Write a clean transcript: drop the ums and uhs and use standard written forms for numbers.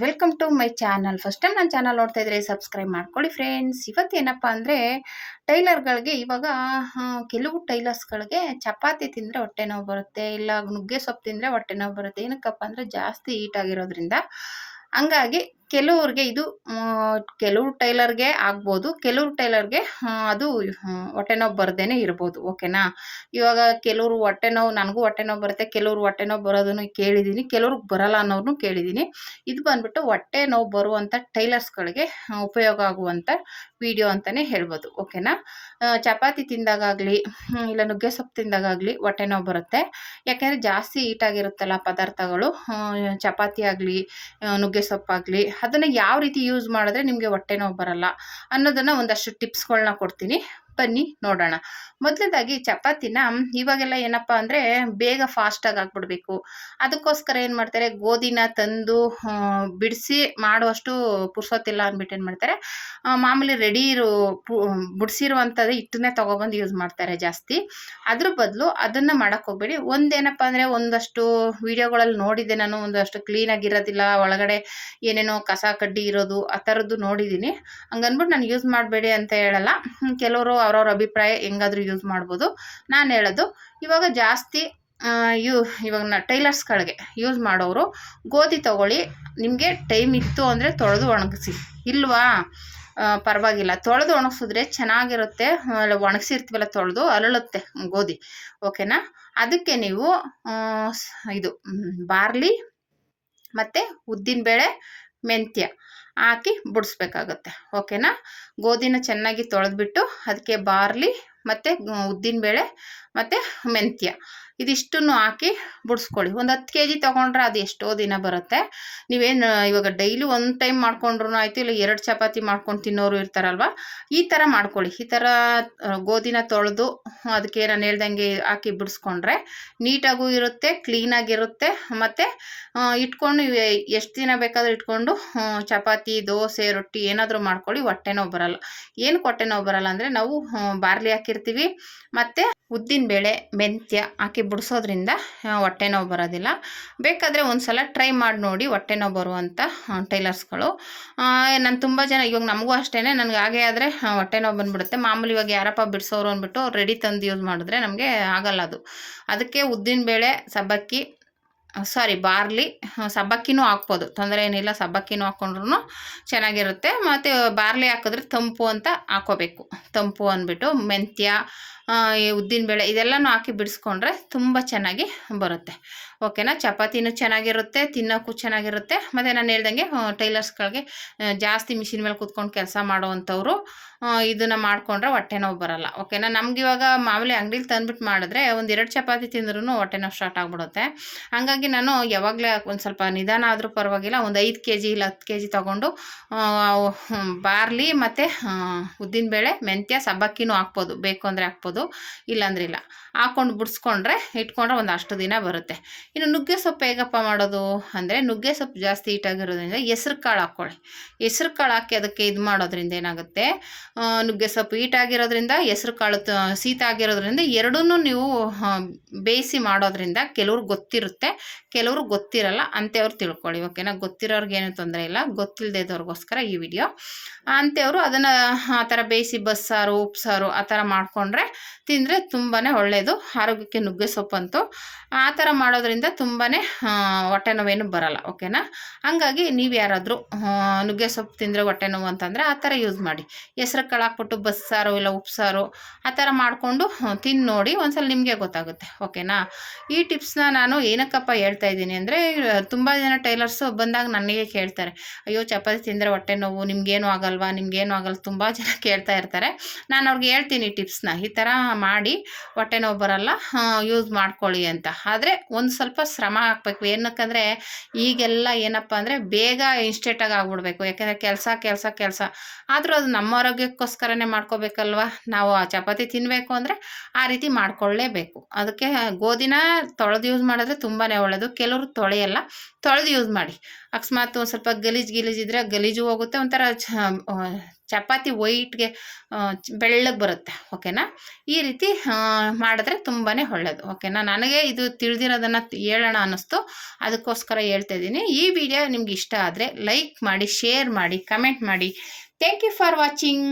Welcome to my channel. First time ನನ್ನ channel ನೋಡ್ತಾ ಇದ್ರೆ ಸಬ್ಸ್ಕ್ರೈಬ್ ಮಾಡ್ಕೊಳ್ಳಿ ಫ್ರೆಂಡ್ಸ್. ಇವತ್ತೇನಪ್ಪ ಅಂದರೆ ಟೈಲರ್ಗಳಿಗೆ ಇವಾಗ ಕೆಲವು ಟೈಲರ್ಸ್ಗಳಿಗೆ ಚಪಾತಿ ತಿಂದರೆ ಹೊಟ್ಟೆ ನೋವು ಬರುತ್ತೆ, ಇಲ್ಲ ನುಗ್ಗೆ ಸೊಪ್ಪು ತಿಂದರೆ ಹೊಟ್ಟೆ ನೋವು ಬರುತ್ತೆ. ಏನಕ್ಕಪ್ಪ ಅಂದರೆ ಜಾಸ್ತಿ ಹೀಟ್ ಆಗಿರೋದ್ರಿಂದ. ಹಂಗಾಗಿ ಕೆಲವ್ರಿಗೆ ಇದು ಕೆಲವು ಟೈಲರ್ಗೆ ಆಗ್ಬೋದು, ಕೆಲವು ಟೈಲರ್ಗೆ ಅದು ಹೊಟ್ಟೆ ನೋವು ಬರ್ದೇನೆ ಇರ್ಬೋದು. ಓಕೆನಾ. ಇವಾಗ ಕೆಲವರು ಹೊಟ್ಟೆ ನೋವು, ನನಗೂ ಹೊಟ್ಟೆ ನೋವು ಬರುತ್ತೆ, ಕೆಲವರು ಹೊಟ್ಟೆ ನೋವು ಬರೋದನ್ನು ಕೇಳಿದ್ದೀನಿ, ಕೆಲವ್ರಿಗೆ ಬರಲ್ಲ ಅನ್ನೋರ್ನು ಕೇಳಿದ್ದೀನಿ. ಇದು ಬಂದ್ಬಿಟ್ಟು ಹೊಟ್ಟೆ ನೋವು ಬರುವಂಥ ಟೈಲರ್ಸ್ಗಳಿಗೆ ಉಪಯೋಗ ಆಗುವಂಥ ವಿಡಿಯೋ ಅಂತಲೇ ಹೇಳ್ಬೋದು. ಓಕೆನಾ. ಚಪಾತಿ ತಿಂದಾಗಲಿ ಇಲ್ಲ ನುಗ್ಗೆ ಸೊಪ್ಪು ತಿಂದಾಗಲಿ ಹೊಟ್ಟೆ ನೋವು ಬರುತ್ತೆ. ಯಾಕೆಂದರೆ ಜಾಸ್ತಿ ಹೀಟಾಗಿರುತ್ತಲ್ಲ ಪದಾರ್ಥಗಳು, ಚಪಾತಿ ಆಗಲಿ ನುಗ್ಗೆ ಸೊಪ್ಪಾಗಲಿ, ಅದನ್ನು ಯಾವ ರೀತಿ ಯೂಸ್ ಮಾಡಿದ್ರೆ ನಿಮಗೆ ಹೊಟ್ಟೆ ನೋವು ಬರಲ್ಲ ಅನ್ನೋದನ್ನು ಒಂದಷ್ಟು ಟಿಪ್ಸ್ಗಳನ್ನ ಕೊಡ್ತೀನಿ, ಬನ್ನಿ ನೋಡೋಣ. ಮೊದಲನೇದಾಗಿ ಚಪಾತಿನ ಇವಾಗೆಲ್ಲ ಏನಪ್ಪ ಅಂದರೆ ಬೇಗ ಫಾಸ್ಟಾಗಿ ಆಗಿಬಿಡ್ಬೇಕು. ಅದಕ್ಕೋಸ್ಕರ ಏನು ಮಾಡ್ತಾರೆ, ಗೋಧಿನ ತಂದು ಬಿಡಿಸಿ ಮಾಡುವಷ್ಟು ಪುರ್ಸೊತ್ತಿಲ್ಲ ಅಂದ್ಬಿಟ್ಟು ಏನು ಮಾಡ್ತಾರೆ, ಮಾಮೂಲಿ ರೆಡಿ ಬಿಡಿಸಿರುವಂಥದ್ದು ಹಿಟ್ಟನ್ನೇ ತೊಗೊಬಂದು ಯೂಸ್ ಮಾಡ್ತಾರೆ ಜಾಸ್ತಿ. ಅದ್ರ ಬದಲು ಅದನ್ನು ಮಾಡೋಕ್ಕೆ ಹೋಗ್ಬೇಡಿ. ಒಂದೇನಪ್ಪ ಅಂದರೆ ಒಂದಷ್ಟು ವೀಡಿಯೋಗಳಲ್ಲಿ ನೋಡಿದ್ದೆ ನಾನು, ಒಂದಷ್ಟು ಕ್ಲೀನಾಗಿರೋದಿಲ್ಲ, ಒಳಗಡೆ ಏನೇನೋ ಕಸ ಕಡ್ಡಿ ಇರೋದು ಆ ಥರದ್ದು ನೋಡಿದ್ದೀನಿ. ಹಂಗನ್ಬಿಟ್ಟು ನಾನು ಯೂಸ್ ಮಾಡಬೇಡಿ ಅಂತ ಹೇಳಲ್ಲ. ಕೆಲವರು ಅವ್ರವ್ರ ಅಭಿಪ್ರಾಯ ಹೆಂಗಾದರೂ ಯೂಸ್ ಮಾಡ್ಬೋದು. ನಾನು ಹೇಳೋದು ಇವಾಗ ಜಾಸ್ತಿ ಇವಾಗ ಟೈಲರ್ಸ್ಗಳಿಗೆ ಯೂಸ್ ಮಾಡೋರು ಗೋಧಿ ತೊಗೊಳ್ಳಿ. ನಿಮಗೆ ಟೈಮ್ ಇತ್ತು ಅಂದರೆ ತೊಳೆದು ಒಣಗಿಸಿ, ಇಲ್ವಾ ಪರವಾಗಿಲ್ಲ, ತೊಳೆದು ಒಣಗಿಸಿದ್ರೆ ಚೆನ್ನಾಗಿರುತ್ತೆ. ಒಣಗಿಸಿರ್ತೀವಲ್ಲ ತೊಳೆದು ಅರಳುತ್ತೆ ಗೋಧಿ. ಓಕೆನಾ. ಅದಕ್ಕೆ ನೀವು ಇದು ಬಾರ್ಲಿ ಮತ್ತು ಉದ್ದಿನಬೇಳೆ ಮೆಂತ್ಯ ಹಾಕಿ ಬಿಡಿಸ್ಬೇಕಾಗತ್ತೆ. ಓಕೆನಾ. ಗೋಧಿನ ಚೆನ್ನಾಗಿ ತೊಳೆದ್ಬಿಟ್ಟು ಅದಕ್ಕೆ ಬಾರ್ಲಿ ಮತ್ತು ಉದ್ದಿನಬೇಳೆ ಮತ್ತು ಮೆಂತ್ಯ ಇದಿಷ್ಟನ್ನು ಹಾಕಿ ಬಿಡಿಸ್ಕೊಳ್ಳಿ. ಒಂದು 10 kg ತೊಗೊಂಡ್ರೆ ಅದು ಎಷ್ಟೋ ದಿನ ಬರುತ್ತೆ. ನೀವೇನು ಇವಾಗ ಡೈಲಿ ಒಂದು ಟೈಮ್ ಮಾಡ್ಕೊಂಡ್ರೂ ಆಯಿತು, ಇಲ್ಲ 2 ಚಪಾತಿ ಮಾಡ್ಕೊಂಡು ತಿನ್ನೋರು ಇರ್ತಾರಲ್ವ, ಈ ಥರ ಮಾಡ್ಕೊಳ್ಳಿ. ಈ ಥರ ಗೋಧಿನ ತೊಳೆದು ಅದಕ್ಕೆ ನಾನು ಹೇಳ್ದಂಗೆ ಹಾಕಿ ಬಿಡಿಸ್ಕೊಂಡ್ರೆ ನೀಟಾಗೂ ಇರುತ್ತೆ, ಕ್ಲೀನಾಗಿರುತ್ತೆ. ಮತ್ತು ಇಟ್ಕೊಂಡು ಎಷ್ಟು ದಿನ ಬೇಕಾದರೂ ಇಟ್ಕೊಂಡು ಚಪಾತಿ, ದೋಸೆ, ರೊಟ್ಟಿ ಏನಾದರೂ ಮಾಡ್ಕೊಳ್ಳಿ, ಹೊಟ್ಟೆ ನೋವು ಬರಲ್ಲ. ಏನಕ್ಕೆ ಹೊಟ್ಟೆ ನೋವು ಬರಲ್ಲ ಅಂದರೆ ನಾವು ಬಾರ್ಲಿ ಹಾಕಿರ್ತೀವಿ ಮತ್ತು ಉದ್ದಿನಬೇಳೆ ಮೆಂತ್ಯ ಹಾಕಿ ಬಿಡಿಸೋದ್ರಿಂದ ಹೊಟ್ಟೆ ನೋವು ಬರೋದಿಲ್ಲ. ಬೇಕಾದರೆ ಒಂದು ಸಲ ಟ್ರೈ ಮಾಡಿ ನೋಡಿ ಹೊಟ್ಟೆ ನೋವು ಬರುವಂಥ ಟೈಲರ್ಸ್ಗಳು. ನಾನು ತುಂಬ ಜನ, ಇವಾಗ ನಮಗೂ ಅಷ್ಟೇ, ನನಗೆ ಹಾಗೆ ಆದರೆ ಹೊಟ್ಟೆ ನೋವು ಬಂದುಬಿಡುತ್ತೆ. ಮಾಮೂಲಿ ಇವಾಗ ಯಾರಪ್ಪ ಬಿಡಿಸೋರು ಅಂದ್ಬಿಟ್ಟು ರೆಡಿ ತಂದು ಯೂಸ್ ಮಾಡಿದ್ರೆ ನಮಗೆ ಆಗಲ್ಲ ಅದು. ಅದಕ್ಕೆ ಉದ್ದಿನಬೇಳೆ ಬಾರ್ಲಿ, ಸಬ್ಬಕ್ಕಿನೂ ಹಾಕ್ಬೋದು, ತೊಂದರೆ ಏನಿಲ್ಲ. ಸಬ್ಬಕ್ಕಿನೂ ಹಾಕ್ಕೊಂಡ್ರೂ ಚೆನ್ನಾಗಿರುತ್ತೆ. ಮತ್ತು ಬಾರ್ಲಿ ಹಾಕಿದ್ರೆ ತಂಪು ಅಂತ ಹಾಕೋಬೇಕು, ತಂಪು ಅಂದ್ಬಿಟ್ಟು. ಮೆಂತ್ಯ, ಉದ್ದಿನಬೇಳೆ ಇದೆಲ್ಲನೂ ಹಾಕಿ ಬಿಡಿಸ್ಕೊಂಡ್ರೆ ತುಂಬ ಚೆನ್ನಾಗಿ ಬರುತ್ತೆ. ಓಕೆನಾ. ಚಪಾತಿನೂ ಚೆನ್ನಾಗಿರುತ್ತೆ, ತಿನ್ನೋಕ್ಕೂ ಚೆನ್ನಾಗಿರುತ್ತೆ. ಮತ್ತು ನಾನು ಹೇಳ್ದಂಗೆ ಟೈಲರ್ಸ್ಗಳಿಗೆ ಜಾಸ್ತಿ ಮಿಷಿನ್ ಮೇಲೆ ಕೂತ್ಕೊಂಡು ಕೆಲಸ ಮಾಡೋವಂಥವ್ರು ಇದನ್ನು ಮಾಡಿಕೊಂಡ್ರೆ ಹೊಟ್ಟೆ ನೋವು ಬರಲ್ಲ. ಓಕೆನಾ. ನಮಗಿವಾಗ ಮಾಮೂಲಿ ಅಂಗಡಿಲಿ ತಂದುಬಿಟ್ಟು ಮಾಡಿದ್ರೆ ಒಂದು 2 ಚಪಾತಿ ತಿಂದ್ರೂ ಹೊಟ್ಟೆ ನೋವು ಸ್ಟಾರ್ಟ್ ಆಗಿಬಿಡುತ್ತೆ. ಹಾಗಾಗಿ ನಾನು ಯಾವಾಗಲೇ ಒಂದು ಸ್ವಲ್ಪ ನಿಧಾನ ಆದರೂ ಪರವಾಗಿಲ್ಲ, ಒಂದು 5 kg ಇಲ್ಲ 10 kg ತೊಗೊಂಡು ಬಾರ್ಲಿ ಮತ್ತು ಉದ್ದಿನಬೇಳೆ ಮೆಂತ್ಯ ಸಬ್ಬಕ್ಕಿನೂ ಹಾಕ್ಬೋದು, ಬೇಕು ಅಂದರೆ ಹಾಕ್ಬೋದು, ಇಲ್ಲಾಂದ್ರೆ ಇಲ್ಲ. ಹಾಕ್ಕೊಂಡು ಬಿಡಿಸ್ಕೊಂಡ್ರೆ ಇಟ್ಕೊಂಡ್ರೆ ಒಂದು ಅಷ್ಟು ದಿನ ಬರುತ್ತೆ. ಇನ್ನು ನುಗ್ಗೆ ಸೊಪ್ಪು ಹೇಗಪ್ಪ ಮಾಡೋದು ಅಂದರೆ, ನುಗ್ಗೆ ಸೊಪ್ಪು ಜಾಸ್ತಿ ಹೀಟಾಗಿರೋದ್ರಿಂದ ಹೆಸ್ರು ಕಾಳು ಹಾಕ್ಕೊಳ್ಳಿ. ಹೆಸ್ರು ಕಾಳು ಹಾಕಿ ಅದಕ್ಕೆ ಇದು ಮಾಡೋದ್ರಿಂದ ಏನಾಗುತ್ತೆ, ನುಗ್ಗೆ ಸೊಪ್ಪು ಹೀಟಾಗಿರೋದ್ರಿಂದ, ಹೆಸ್ರು ಕಾಳು ಶೀತ ಆಗಿರೋದ್ರಿಂದ ಎರಡನ್ನೂ ನೀವು ಬೇಯಿಸಿ ಮಾಡೋದ್ರಿಂದ ಕೆಲವ್ರಿಗೆ ಗೊತ್ತಿರುತ್ತೆ, ಕೆಲವರು ಗೊತ್ತಿರಲ್ಲ. ಅಂಥವ್ರು ತಿಳ್ಕೊಳ್ಳಿ. ಓಕೆನಾ. ಗೊತ್ತಿರೋರ್ಗೆ ಏನೂ ತೊಂದರೆ ಇಲ್ಲ, ಗೊತ್ತಿಲ್ಲದೆ ಇದ್ದವ್ರಿಗೋಸ್ಕರ ಈ ವಿಡಿಯೋ. ಅಂಥವ್ರು ಅದನ್ನು ಆ ಥರ ಬೇಯಿಸಿ ಬಸ್ಸಾರು, ಉಪ್ಸಾರು ಆ ಥರ ಮಾಡಿಕೊಂಡ್ರೆ ತಿಂದರೆ ತುಂಬಾ ಒಳ್ಳೆಯದು ಆರೋಗ್ಯಕ್ಕೆ ನುಗ್ಗೆ ಸೊಪ್ಪಂತೂ. ಆ ಥರ ಮಾಡೋದ್ರಿಂದ ತುಂಬಾ ಹೊಟ್ಟೆ ನೋವೇನು ಬರಲ್ಲ. ಓಕೆನಾ. ಹಾಗಾಗಿ ನೀವು ಯಾರಾದರೂ ನುಗ್ಗೆ ಸೊಪ್ಪು ತಿಂದರೆ ಹೊಟ್ಟೆ ನೋವು ಅಂತಂದರೆ ಆ ಥರ ಯೂಸ್ ಮಾಡಿ. ಹೆಸ್ರು ಕಾಳು ಹಾಕ್ಬಿಟ್ಟು ಬಸ್ಸಾರು ಇಲ್ಲ ಉಪ್ಸಾರು ಆ ಥರ ಮಾಡಿಕೊಂಡು ತಿಂದು ನೋಡಿ, ಒಂದ್ಸಲ ನಿಮಗೆ ಗೊತ್ತಾಗುತ್ತೆ. ಓಕೆನಾ. ಈ ಟಿಪ್ಸ್ನ ನಾನು ಏನಕ್ಕಪ್ಪ ಹೇಳ್ತಾ ಇದ್ದೀನಿ ಅಂದರೆ, ತುಂಬ ಜನ ಟೈಲರ್ಸು ಬಂದಾಗ ನನಗೆ ಕೇಳ್ತಾರೆ, ಅಯ್ಯೋ ಚಪಾತಿ ತಿಂದರೆ ಹೊಟ್ಟೆ ನೋವು, ನಿಮಗೇನು ಆಗಲ್ವಾ, ನಿಮಗೇನು ಆಗಲ್ಲ, ತುಂಬ ಜನ ಕೇಳ್ತಾ ಇರ್ತಾರೆ. ನಾನು ಅವ್ರಿಗೆ ಹೇಳ್ತೀನಿ ಟಿಪ್ಸ್ನ, ಈ ಥರ ಮಾಡಿ ಹೊಟ್ಟೆ ನೋವು ಬರಲ್ಲ, ಯೂಸ್ ಮಾಡ್ಕೊಳ್ಳಿ ಅಂತ. ಆದರೆ ಒಂದು ಸ್ವಲ್ಪ ಶ್ರಮ ಹಾಕಬೇಕು. ಏನಕ್ಕಂದರೆ ಈಗೆಲ್ಲ ಏನಪ್ಪ ಅಂದರೆ ಬೇಗ ಇನ್ಸ್ಟೆಂಟಾಗಿ ಆಗ್ಬಿಡ್ಬೇಕು. ಯಾಕೆಂದರೆ ಕೆಲಸ ಆದರೂ ಅದು ನಮ್ಮ ಆರೋಗ್ಯಕ್ಕೋಸ್ಕರನೇ ಮಾಡ್ಕೋಬೇಕಲ್ವ. ನಾವು ಆ ಚಪಾತಿ ತಿನ್ನಬೇಕು ಅಂದರೆ ಆ ರೀತಿ ಮಾಡ್ಕೊಳ್ಳೇಬೇಕು. ಅದಕ್ಕೆ ಗೋಧಿನ ತೊಳೆದು ಯೂಸ್ ಮಾಡಿದ್ರೆ ತುಂಬಾ ಒಳ್ಳೆಯದು. ಕೆಲವರು ತೊಳೆಯಲ್ಲ, ತೊಳೆದು ಯೂಸ್ ಮಾಡಿ. ಅಕಸ್ಮಾತ್ ಒಂದು ಸ್ವಲ್ಪ ಗಲೀಜಿದ್ರೆ ಗಲೀಜು ಹೋಗುತ್ತೆ, ಒಂಥರ ಚಪಾತಿ ವೈಟ್ಗೆ ಬೆಳ್ಳಗೆ ಬರುತ್ತೆ. ಓಕೆನಾ, ಈ ರೀತಿ ಮಾಡಿದ್ರೆ ತುಂಬಾ ಒಳ್ಳೆಯದು. ಓಕೆನಾ, ನನಗೆ ಇದು ತಿಳಿದಿರೋದನ್ನು ಹೇಳೋಣ ಅನ್ನಿಸ್ತು, ಅದಕ್ಕೋಸ್ಕರ ಹೇಳ್ತಾ ಇದ್ದೀನಿ. ಈ ವಿಡಿಯೋ ನಿಮ್ಗೆ ಇಷ್ಟ ಆದರೆ ಲೈಕ್ ಮಾಡಿ, ಶೇರ್ ಮಾಡಿ, ಕಮೆಂಟ್ ಮಾಡಿ. Thank you for watching.